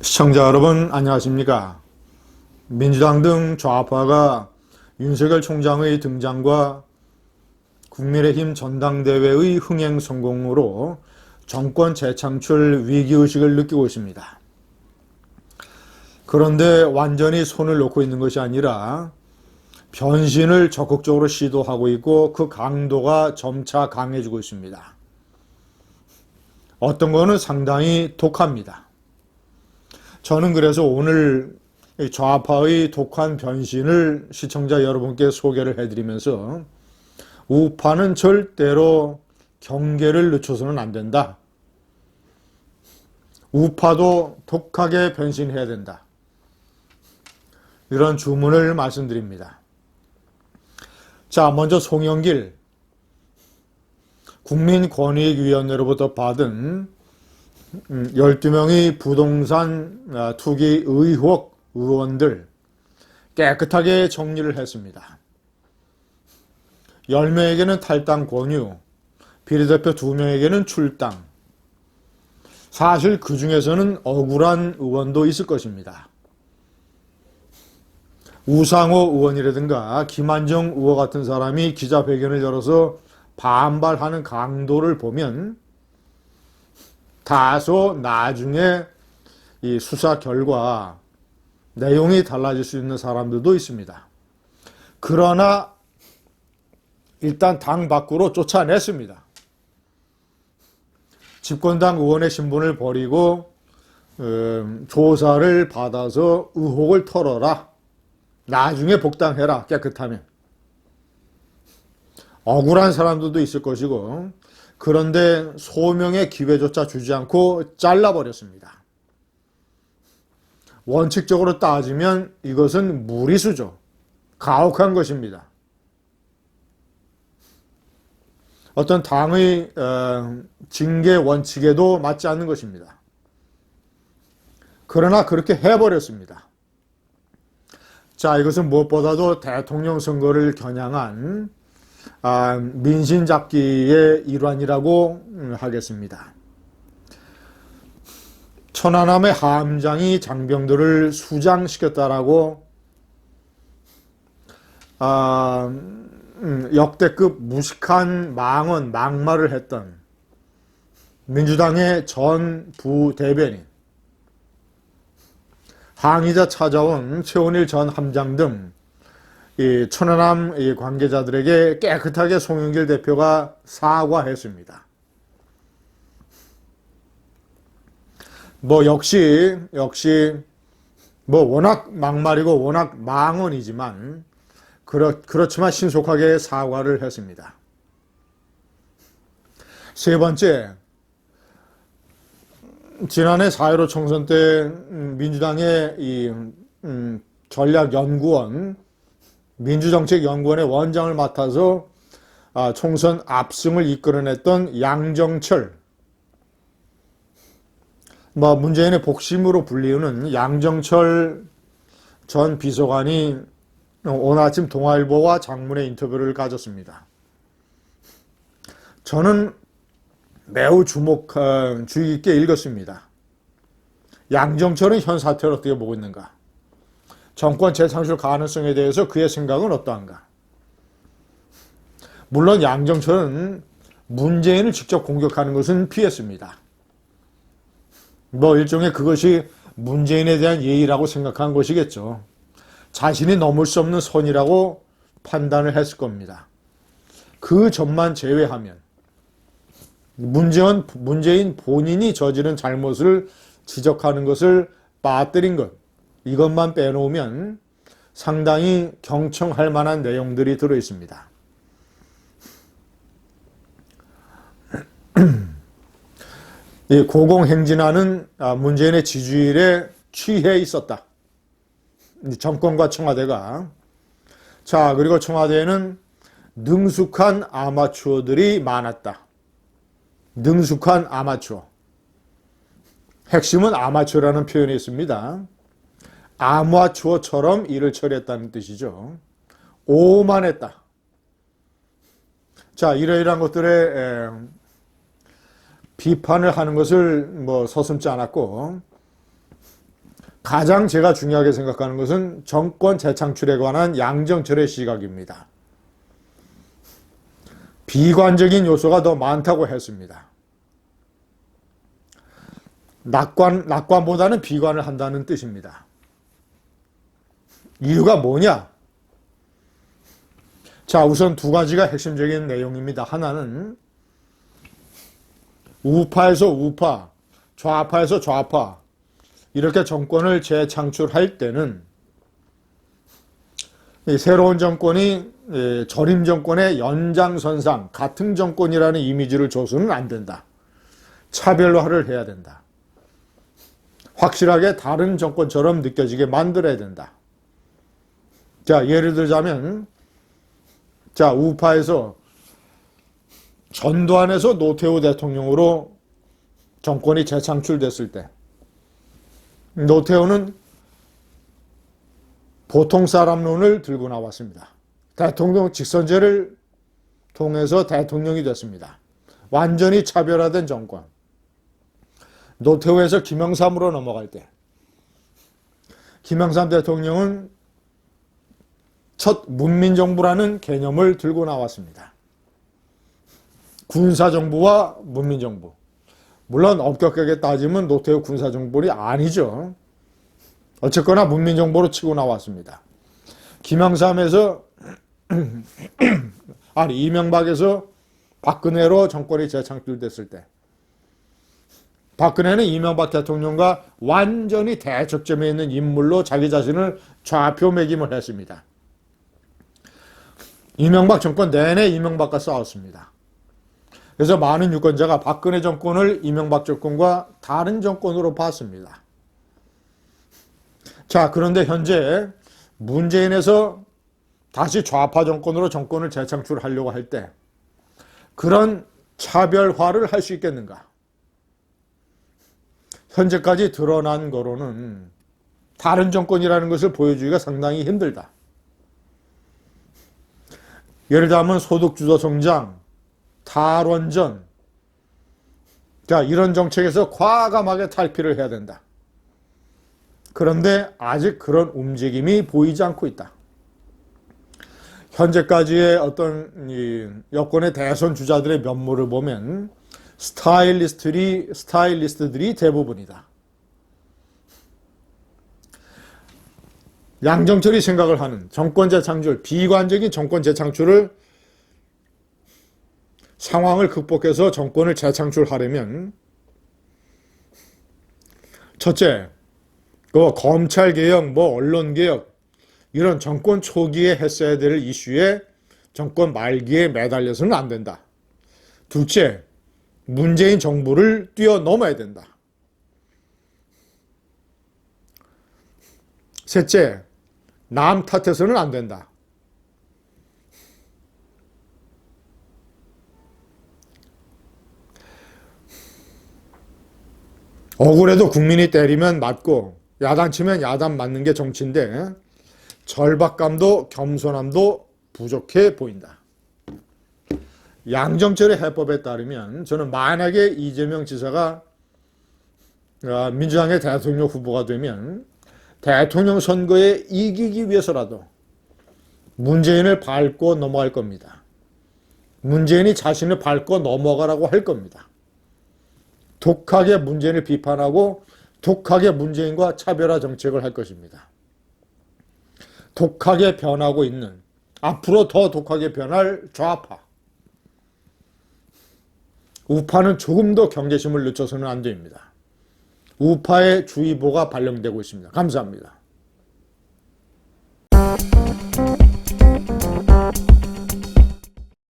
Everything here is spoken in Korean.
시청자 여러분 안녕하십니까? 민주당 등 좌파가 윤석열 총장의 등장과 국민의힘 전당대회의 흥행 성공으로 정권 재창출 위기의식을 느끼고 있습니다. 그런데 완전히 손을 놓고 있는 것이 아니라 변신을 적극적으로 시도하고 있고 그 강도가 점차 강해지고 있습니다. 어떤 거는 상당히 독합니다. 저는 그래서 오늘 좌파의 독한 변신을 시청자 여러분께 소개를 해드리면서 우파는 절대로 경계를 늦춰서는 안 된다. 우파도 독하게 변신해야 된다. 이런 주문을 말씀드립니다. 자, 먼저 송영길 국민권익위원회로부터 받은 12명의 부동산 투기 의혹 의원들 깨끗하게 정리를 했습니다. 10명에게는 탈당 권유, 비례대표 2명에게는 출당. 사실 그 중에서는 억울한 의원도 있을 것입니다. 우상호 의원이라든가 김한정 의원 같은 사람이 기자회견을 열어서 반발하는 강도를 보면 다소 나중에 이 수사 결과 내용이 달라질 수 있는 사람들도 있습니다. 그러나 일단 당 밖으로 쫓아냈습니다. 집권당 의원의 신분을 버리고 조사를 받아서 의혹을 털어라. 나중에 복당해라. 깨끗하면. 억울한 사람들도 있을 것이고 그런데 소명의 기회조차 주지 않고 잘라버렸습니다. 원칙적으로 따지면 이것은 무리수죠. 가혹한 것입니다. 어떤 당의 징계 원칙에도 맞지 않는 것입니다. 그러나 그렇게 해버렸습니다. 자, 이것은 무엇보다도 대통령 선거를 겨냥한 민심잡기의 일환이라고 하겠습니다. 천안함의 함장이 장병들을 수장시켰다라고 역대급 무식한 망언, 막말을 했던 민주당의 전 부대변인, 항의자 찾아온 최원일 전 함장 등 이 천안함 관계자들에게 깨끗하게 송영길 대표가 사과했습니다. 역시 워낙 막말이고 워낙 망언이지만 그렇지만 신속하게 사과를 했습니다. 세 번째, 지난해 4.15 총선 때 민주당의 이 전략연구원 민주정책연구원의 원장을 맡아서 총선 압승을 이끌어냈던 양정철, 문재인의 복심으로 불리우는 양정철 전 비서관이 오늘 아침 동아일보와 장문의 인터뷰를 가졌습니다. 저는 매우 주의 깊게 읽었습니다. 양정철은 현 사태를 어떻게 보고 있는가? 정권 재창출 가능성에 대해서 그의 생각은 어떠한가? 물론 양정철은 문재인을 직접 공격하는 것은 피했습니다. 일종의 그것이 문재인에 대한 예의라고 생각한 것이겠죠. 자신이 넘을 수 없는 선이라고 판단을 했을 겁니다. 그 점만 제외하면 문재인 본인이 저지른 잘못을 지적하는 것을 빠뜨린 것, 이것만 빼놓으면 상당히 경청할 만한 내용들이 들어있습니다. 이 고공행진하는 문재인의 지지율에 취해 있었다. 정권과 청와대가. 자, 그리고 청와대에는 능숙한 아마추어들이 많았다. 능숙한 아마추어. 핵심은 아마추어라는 표현이 있습니다. 아마추어처럼 일을 처리했다는 뜻이죠. 오만했다. 자, 이러이러한 것들에 비판을 하는 것을 서슴지 않았고 가장 제가 중요하게 생각하는 것은 정권 재창출에 관한 양정철의 시각입니다. 비관적인 요소가 더 많다고 했습니다. 낙관보다는 비관을 한다는 뜻입니다. 이유가 뭐냐? 자, 우선 두 가지가 핵심적인 내용입니다. 하나는 우파에서 우파, 좌파에서 좌파 이렇게 정권을 재창출할 때는 이 새로운 정권이 전임 정권의 연장선상 같은 정권이라는 이미지를 줘서는 안 된다. 차별화를 해야 된다. 확실하게 다른 정권처럼 느껴지게 만들어야 된다. 자, 예를 들자면 자, 우파에서 전두환에서 노태우 대통령으로 정권이 재창출됐을 때 노태우는 보통 사람론을 들고 나왔습니다. 대통령 직선제를 통해서 대통령이 됐습니다. 완전히 차별화된 정권. 노태우에서 김영삼으로 넘어갈 때 김영삼 대통령은 첫 문민정부라는 개념을 들고 나왔습니다. 군사정부와 문민정부. 물론 엄격하게 따지면 노태우 군사정부는 아니죠. 어쨌거나 문민정부로 치고 나왔습니다. 김영삼에서 이명박에서 박근혜로 정권이 재창출됐을 때 박근혜는 이명박 대통령과 완전히 대척점에 있는 인물로 자기 자신을 좌표매김을 했습니다. 이명박 정권 내내 이명박과 싸웠습니다. 그래서 많은 유권자가 박근혜 정권을 이명박 정권과 다른 정권으로 봤습니다. 자, 그런데 현재 문재인에서 다시 좌파 정권으로 정권을 재창출하려고 할 때 그런 차별화를 할 수 있겠는가? 현재까지 드러난 거로는 다른 정권이라는 것을 보여주기가 상당히 힘들다. 예를 들면 소득주도 성장, 탈원전, 자, 이런 정책에서 과감하게 탈피를 해야 된다. 그런데 아직 그런 움직임이 보이지 않고 있다. 현재까지의 어떤 이 여권의 대선 주자들의 면모를 보면 스타일리스트들이 대부분이다. 양정철이 생각을 하는 정권 재창출, 비관적인 정권 재창출을 상황을 극복해서 정권을 재창출하려면 첫째, 검찰개혁, 언론개혁 이런 정권 초기에 했어야 될 이슈에 정권 말기에 매달려서는 안 된다. 둘째, 문재인 정부를 뛰어넘어야 된다. 셋째, 남 탓해서는 안 된다. 억울해도 국민이 때리면 맞고 야단 치면 야단 맞는 게 정치인데 절박감도 겸손함도 부족해 보인다. 양정철의 해법에 따르면 저는 만약에 이재명 지사가 민주당의 대통령 후보가 되면 대통령 선거에 이기기 위해서라도 문재인을 밟고 넘어갈 겁니다. 문재인이 자신을 밟고 넘어가라고 할 겁니다. 독하게 문재인을 비판하고 독하게 문재인과 차별화 정책을 할 것입니다. 독하게 변하고 있는, 앞으로 더 독하게 변할 좌파. 우파는 조금 더 경계심을 늦춰서는 안 됩니다. 우파의 주의보가 발령되고 있습니다. 감사합니다.